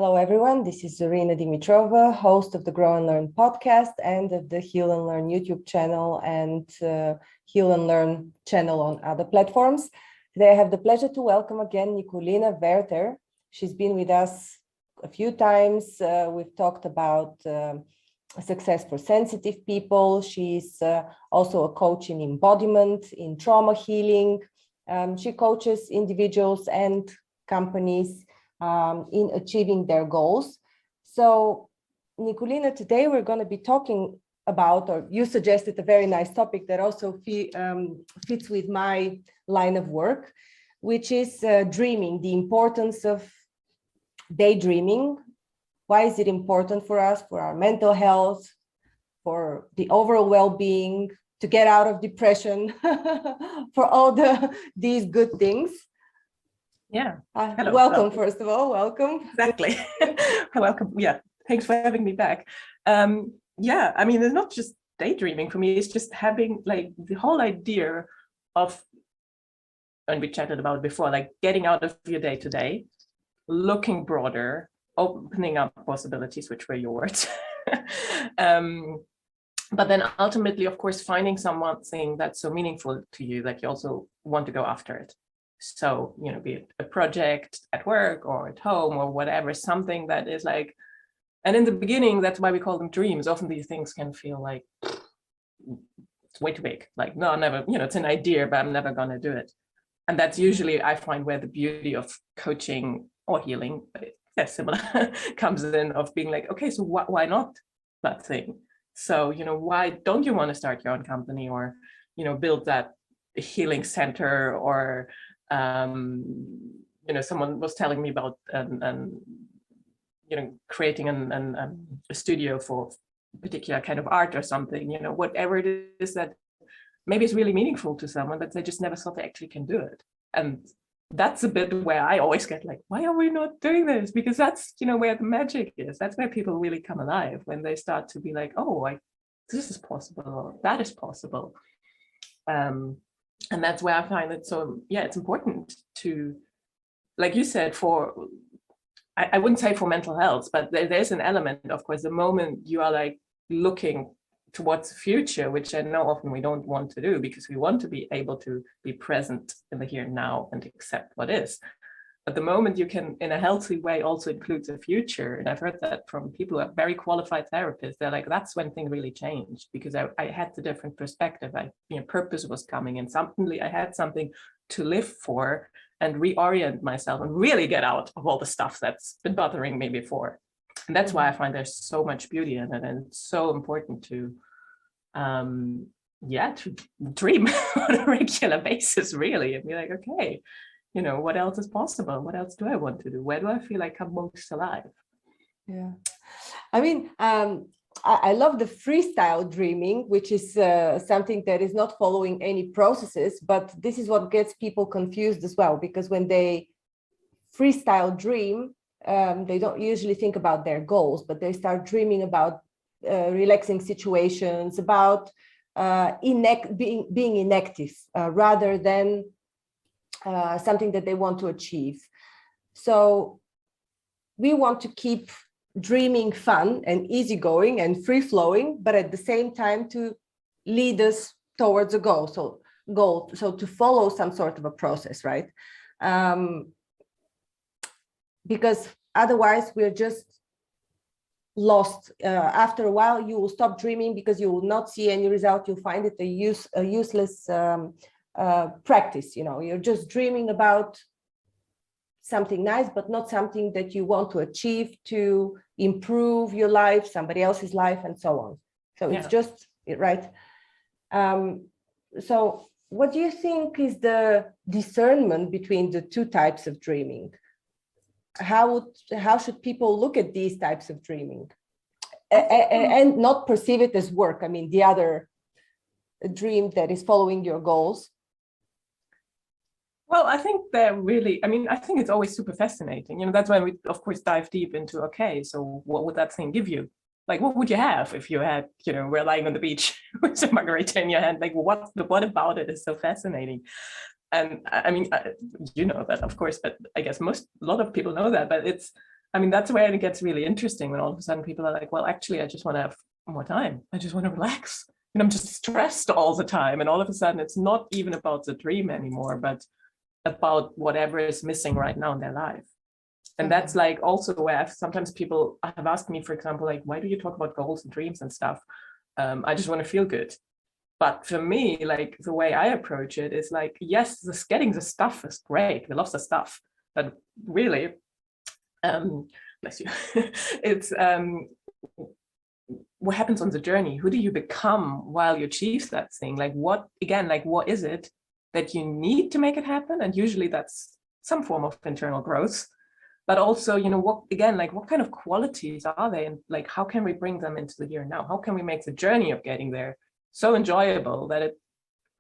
Hello, everyone. This is Zorina Dimitrova, host of the Grow and Learn podcast and of the Heal and Learn YouTube channel and Heal and Learn channel on other platforms. Today, I have the pleasure to welcome again Nicolina Werther. She's been with us a few times. We've talked about success for sensitive people. She's also a coach in embodiment, in trauma healing. She coaches individuals and companies in achieving their goals. So, Nicolina, today we're going to be talking about, or you suggested a very nice topic that also fits with my line of work, which is dreaming, the importance of daydreaming. Why is it important for us, for our mental health, for the overall well-being, to get out of depression, for all these good things? Yeah. Hello. Welcome, first of all, welcome. Exactly. Welcome. Yeah. Thanks for having me back. Yeah, I mean, it's not just daydreaming for me, it's just having like the whole idea of, and we chatted about it before, like getting out of your day to day, looking broader, opening up possibilities, which were your words. But then ultimately, of course, finding something that's so meaningful to you that you also want to go after it. So, you know, be it a project at work or at home or whatever, something that is like, and in the beginning, that's why we call them dreams. Often these things can feel like it's way too big. Like, no, I'm never, you know, it's an idea, but I'm never going to do it. And that's usually, I find, where the beauty of coaching or healing, that's similar, comes in, of being like, okay, so why not that thing? So, you know, why don't you want to start your own company or, you know, build that healing center or, you know, someone was telling me about, you know, creating a studio for a particular kind of art or something, you know, whatever it is that maybe is really meaningful to someone, but they just never thought they actually can do it. And that's a bit where I always get like, why are we not doing this? Because that's, you know, where the magic is. That's where people really come alive, when they start to be like, oh, this is possible, or that is possible. And that's where I find it so, yeah, it's important to, like you said, for, I wouldn't say for mental health, but there's an element, of course, the moment you are like looking towards the future, which I know often we don't want to do because we want to be able to be present in the here and now and accept what is. But the moment you can, in a healthy way, also include the future, and I've heard that from people who are very qualified therapists, they're like, that's when things really changed, because I had the different perspective. You know, purpose was coming, and suddenly I had something to live for and reorient myself and really get out of all the stuff that's been bothering me before. And that's why I find there's so much beauty in it, and it's so important to, to dream on a regular basis, really, and be like, okay, you know, what else is possible? What else do I want to do? Where do I feel like I'm most alive? Yeah. I mean, I love the freestyle dreaming, which is something that is not following any processes, but this is what gets people confused as well, because when they freestyle dream, they don't usually think about their goals, but they start dreaming about relaxing situations, about being inactive rather than something that they want to achieve. So we want to keep dreaming fun and easygoing and free-flowing, but at the same time to lead us towards a goal. So to follow some sort of a process, right? Because otherwise we're just lost. After a while, you will stop dreaming because you will not see any result. You'll find it a useless practice. You know, you're just dreaming about something nice, but not something that you want to achieve to improve your life, somebody else's life, and so on. So it's just right. So what do you think is the discernment between the two types of dreaming? How should people look at these types of dreaming and not perceive it as work? I mean, the other dream that is following your goals. Well, I think they're really, I mean, I think it's always super fascinating. You know, that's when we, of course, dive deep into, okay, so what would that thing give you? Like, what would you have if you had, you know, we're lying on the beach with a margarita in your hand? Like, what about it is so fascinating? And I mean, you know that, of course, but I guess a lot of people know that, but it's I mean, that's where it gets really interesting, when all of a sudden people are like, well, actually, I just want to have more time. I just want to relax. And I'm just stressed all the time. And all of a sudden, it's not even about the dream anymore, but about whatever is missing right now in their life. And that's like also where sometimes people have asked me, for example, like, why do you talk about goals and dreams and stuff? I just want to feel good. But for me, like, the way I approach it is like, yes, getting the stuff is great. We love the stuff, but really, bless you, it's what happens on the journey. Who do you become while you achieve that thing? Like, what is it that you need to make it happen? And usually that's some form of internal growth. But also, what kind of qualities are they? And like, how can we bring them into the here and now? How can we make the journey of getting there so enjoyable that it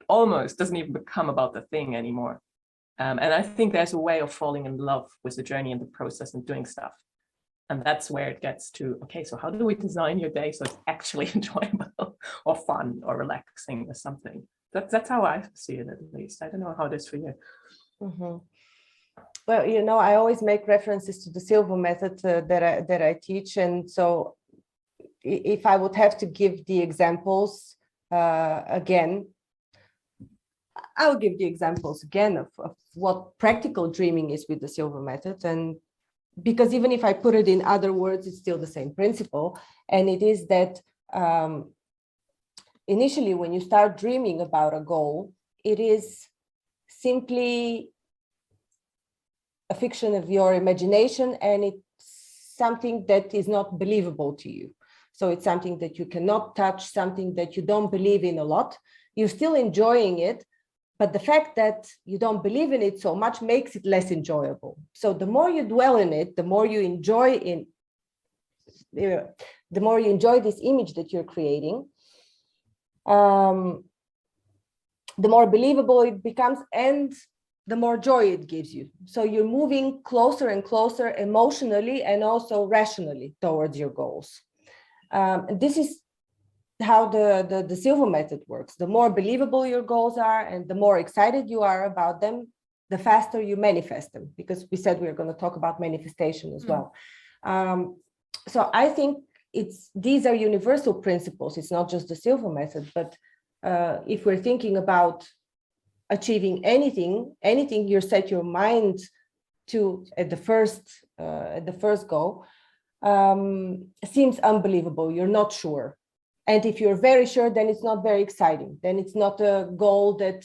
almost doesn't even become about the thing anymore? And I think there's a way of falling in love with the journey and the process and doing stuff. And that's where it gets to, okay, so how do we design your day so it's actually enjoyable or fun or relaxing or something? That's how I see it, at least. I don't know how it is for you. Mm-hmm. Well, I always make references to the Silva method that I teach. And so if I would have to give the examples again, I'll give the examples again of what practical dreaming is with the Silva method. And because even if I put it in other words, it's still the same principle. And it is that initially, when you start dreaming about a goal, it is simply a fiction of your imagination, and it's something that is not believable to you. So it's something that you cannot touch, something that you don't believe in a lot. You're still enjoying it, but the fact that you don't believe in it so much makes it less enjoyable. So the more you dwell in it, the more you enjoy this image that you're creating, the more believable it becomes, and the more joy it gives you. So you're moving closer and closer emotionally and also rationally towards your goals. This is how the Silva method works. The more believable your goals are and the more excited you are about them, the faster you manifest them, because we said we are going to talk about manifestation as well. So I think these are universal principles. It's not just the Silva method, but if we're thinking about achieving anything you set your mind to at the first go, seems unbelievable. You're not sure. And if you're very sure, then it's not very exciting. Then it's not a goal that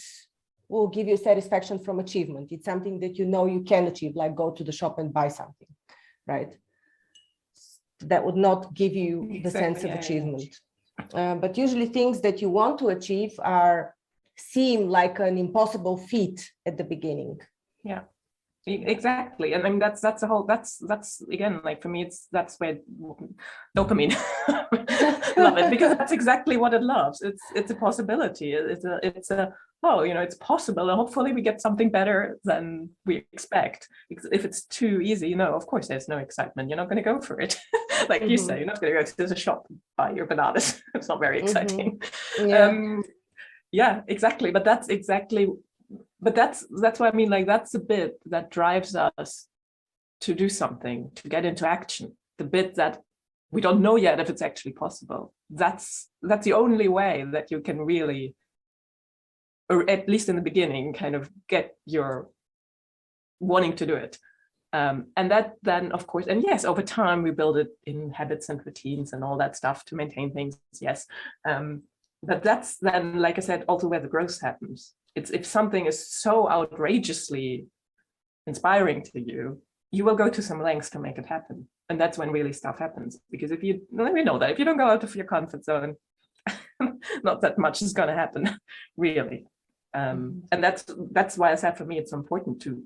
will give you satisfaction from achievement. It's something that you can achieve, like go to the shop and buy something, right? That would not give you the sense of achievement. But usually things that you want to achieve seem like an impossible feat at the beginning. Yeah, exactly. And I mean, that's again, like for me, that's where dopamine, love it, because that's exactly what it loves. It's a possibility. It's possible, and hopefully we get something better than we expect. If it's too easy, of course there's no excitement. You're not going to go for it. Like you say, you're not going to go to the shop and buy your bananas. It's not very exciting. Yeah, exactly. But that's what I mean. Like, that's the bit that drives us to do something, to get into action. The bit that we don't know yet if it's actually possible. That's the only way that you can really, or at least in the beginning, kind of get your wanting to do it. And that then, of course, and yes, over time we build it in habits and routines and all that stuff to maintain things. Yes. But that's then, like I said, also where the growth happens. It's if something is so outrageously inspiring to you, you will go to some lengths to make it happen. And that's when really stuff happens. Because we know that if you don't go out of your comfort zone, not that much is going to happen, really. And that's why I said, for me, it's important to,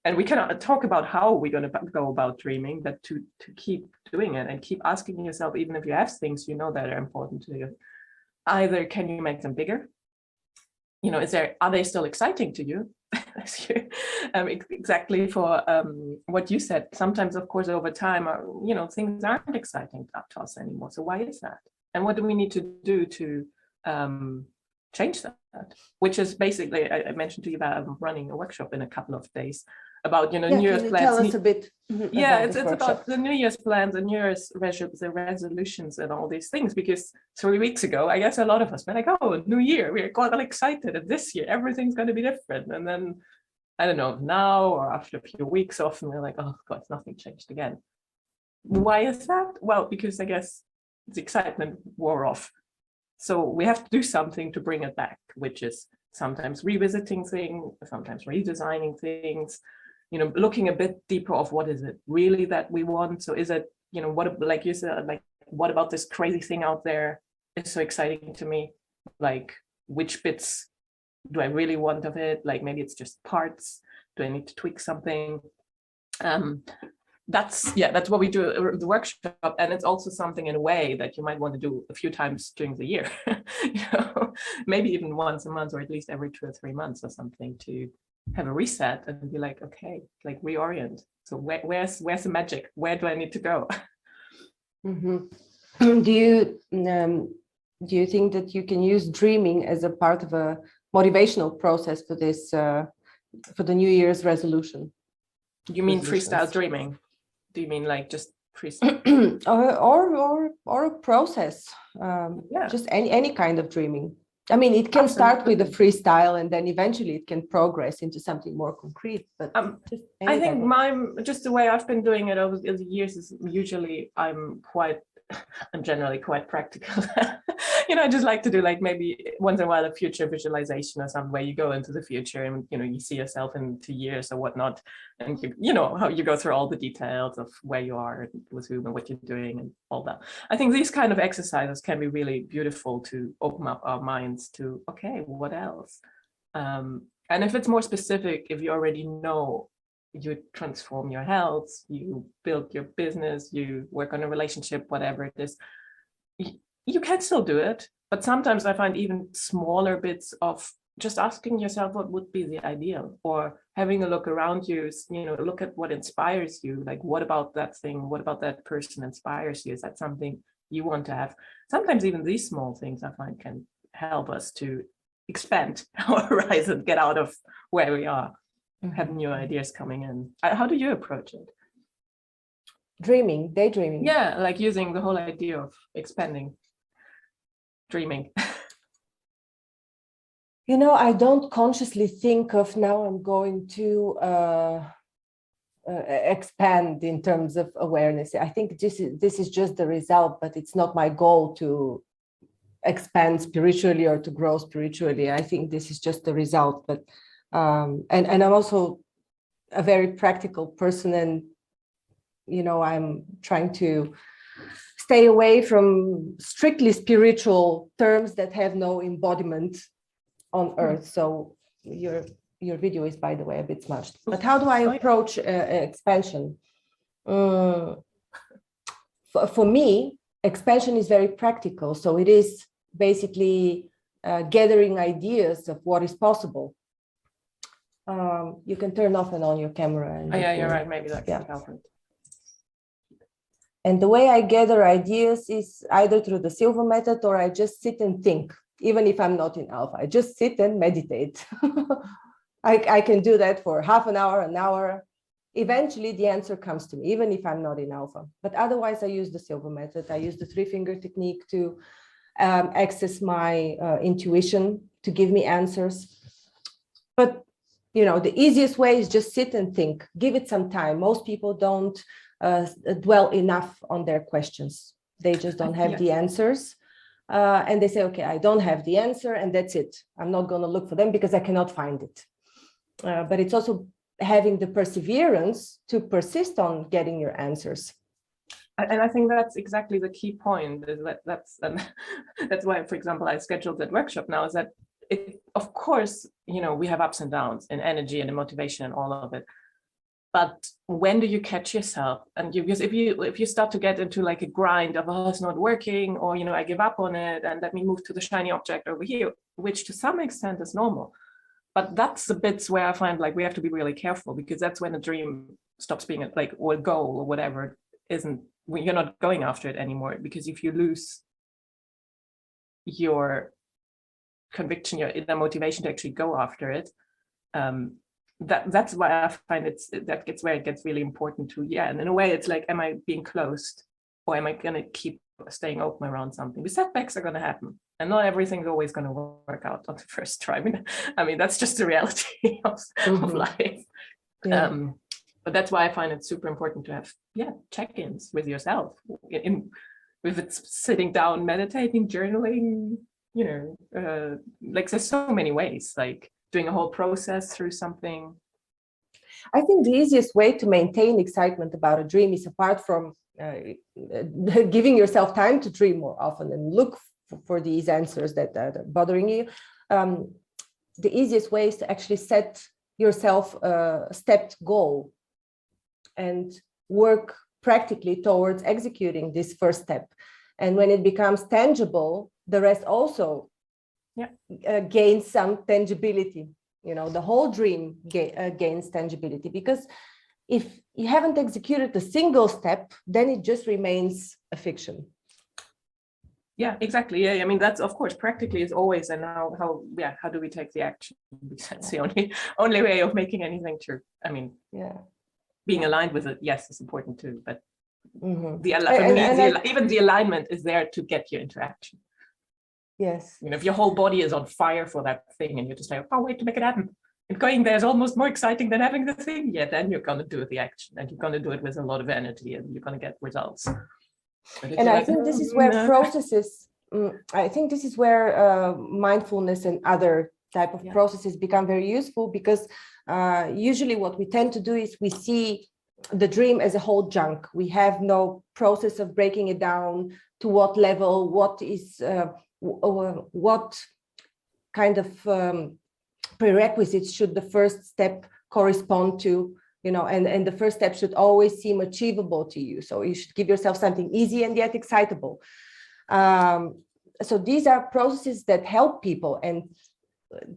and we cannot talk about how we're going to go about dreaming, but to keep doing it and keep asking yourself, even if you have things that are important to you, either can you make them bigger? Are they still exciting to you? Exactly for what you said. Sometimes, of course, over time, things aren't exciting to us anymore. So why is that? And what do we need to do to change that? Which is basically, I mentioned to you that I'm running a workshop in a couple of days about, New Can Year's you plans. tell us a bit? Yeah, about it's this workshop? about the New Year's plans and New Year's resolutions and all these things. Because 3 weeks ago, I guess a lot of us were like, "Oh, New Year, we're quite excited, and this year everything's going to be different." And then I don't know, now or after a few weeks off, and we're like, "Oh God, nothing changed again." Why is that? Well, because I guess the excitement wore off. So we have to do something to bring it back, which is sometimes revisiting things, sometimes redesigning things, looking a bit deeper of what is it really that we want. So is it, what, like you said, like, what about this crazy thing out there is so exciting to me? Like, which bits do I really want of it? Like, maybe it's just parts. Do I need to tweak something? That's what we do at the workshop. And it's also something in a way that you might want to do a few times during the year, maybe even once a month, or at least every 2 or 3 months or something, to have a reset and be like, okay, like reorient. So where's the magic? Where do I need to go? Mm-hmm. Do you think that you can use dreaming as a part of a motivational process for this, for the New Year's resolution? You mean freestyle dreaming? Do you mean like just freestyle? or a process? Just any kind of dreaming. I mean, it can start with a freestyle, and then eventually it can progress into something more concrete. But I think just the way I've been doing it over the years is usually I'm generally quite practical. I just like to do, like, maybe once in a while a future visualization or something, where you go into the future and you see yourself in 2 years or whatnot, and how you go through all the details of where you are with whom and what you're doing and all that. I think these kind of exercises can be really beautiful to open up our minds to, okay, what else? And if it's more specific, if you already know, you transform your health, you build your business, you work on a relationship, whatever it is, you can still do it. But sometimes I find even smaller bits of just asking yourself what would be the ideal, or having a look around you, look at what inspires you. Like, what about that thing? What about that person inspires you? Is that something you want to have? Sometimes even these small things I find can help us to expand our horizon, get out of where we are, have new ideas coming in. How do you approach it? Daydreaming. Yeah, like using the whole idea of expanding, dreaming. I don't consciously think of, now I'm going to expand in terms of awareness. I think this is just the result, but it's not my goal to expand spiritually or to grow spiritually. I think this is just the result. But and I'm also a very practical person, and I'm trying to stay away from strictly spiritual terms that have no embodiment on earth. So your video is, by the way, a bit smashed. But how do I approach expansion? For me, expansion is very practical. So it is basically gathering ideas of what is possible. You can turn off and on your camera. And you're right. Maybe that can help it. And the way I gather ideas is either through the silver method, or I just sit and think. Even if I'm not in alpha, I just sit and meditate. I can do that for half an hour. Eventually the answer comes to me, even if I'm not in alpha. But otherwise I use the silver method. I use the 3-finger technique to access my intuition, to give me answers. But the easiest way is just sit and think. Give it some time. Most people don't dwell enough on their questions. They just don't have the answers. And they say, okay, I don't have the answer, and that's it. I'm not going to look for them because I cannot find it. But it's also having the perseverance to persist on getting your answers. And I think that's exactly the key point. Is that's why, for example, I scheduled that workshop now. Is that of course, we have ups and downs in energy and in motivation and all of it. But when do you catch yourself? And because if you start to get into like a grind of, oh, it's not working, or I give up on it, and let me move to the shiny object over here, which to some extent is normal. But that's the bits where I find like we have to be really careful, because that's when a dream stops being like, or a goal or whatever isn't, when you're not going after it anymore. Because if you lose your conviction, your inner motivation to actually go after it, that's why I find that gets where it gets really important to, and in a way it's like, am I being closed, or am I going to keep staying open around something? The setbacks are going to happen, and not everything's always going to work out on the first try. I mean that's just the reality of life. But that's why I find it super important to have check-ins with yourself, if it's sitting down, meditating, journaling, like there's so many ways, like doing a whole process through something. I think the easiest way to maintain excitement about a dream is, apart from giving yourself time to dream more often and look for these answers that are bothering you, the easiest way is to actually set yourself a stepped goal and work practically towards executing this first step. And when it becomes tangible, the rest also gains some tangibility. The whole dream gains tangibility, because if you haven't executed a single step, then it just remains a fiction. Yeah, exactly. Yeah, I mean, that's, of course, practically is always, and how do we take the action? Because that's the only way of making anything true. I mean, being aligned with it, yes, is important too, but even the alignment is there to get you into action. Yes. If your whole body is on fire for that thing and you're just like, oh, wait to make it happen, and going there is almost more exciting than having the thing, then you're going to do the action, and you're going to do it with a lot of energy, and you're going to get results. And I think this is where processes, I think this is where mindfulness and other type of processes become very useful, because usually what we tend to do is we see the dream as a whole chunk. We have no process of breaking it down to what level, what is, what kind of prerequisites should the first step correspond to, and the first step should always seem achievable to you. So you should give yourself something easy and yet excitable. So these are processes that help people. And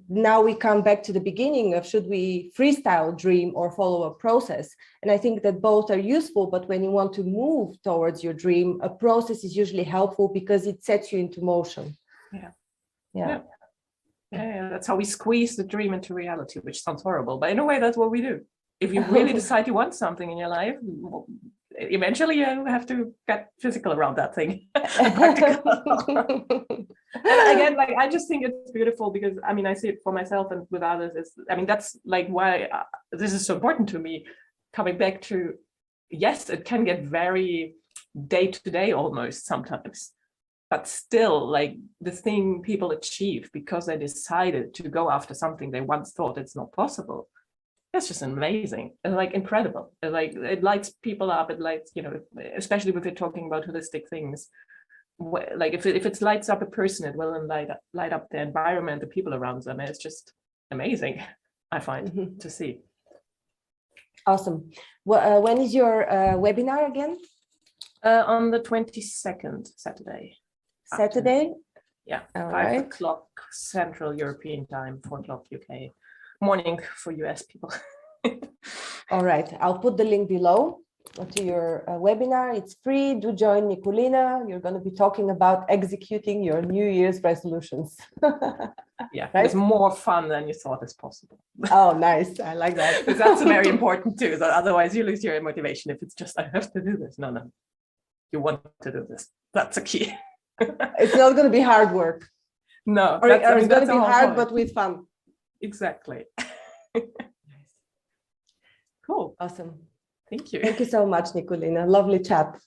now we come back to the beginning of, should we freestyle dream or follow a process? And I think that both are useful, but when you want to move towards your dream, a process is usually helpful because it sets you into motion. Yeah, that's how we squeeze the dream into reality, which sounds horrible, but in a way that's what we do. If you really decide you want something in your life, eventually you have to get physical around that thing. And again, like, I just think it's beautiful, because I mean, I see it for myself and with others. That's like why this is so important to me. Coming back to, yes, it can get very day to day almost sometimes, but still, like, the thing people achieve because they decided to go after something they once thought it's not possible. It's just amazing. It's like incredible. Like, it lights people up. It lights, especially if you're talking about holistic things. Like if it lights up a person, it will light up the environment, the people around them. It's just amazing, I find, to see. Awesome. Well, when is your webinar again? On the 22nd, Saturday. Saturday? Yeah, all 5 o'clock Central European time, 4 o'clock UK. Morning for US people. All right, I'll put the link below to your webinar. It's free. Do join Nicolina. You're going to be talking about executing your New Year's resolutions. Right? It's more fun than you thought is possible. Oh, nice. I like that. Because that's very important too. So otherwise you lose your motivation if it's just, I have to do this. No. You want to do this. That's a key. It's not going to be hard work. No. Or it's going to be hard, but with fun. Exactly. Cool. Awesome. Thank you. Thank you so much, Nicolina. Lovely chat.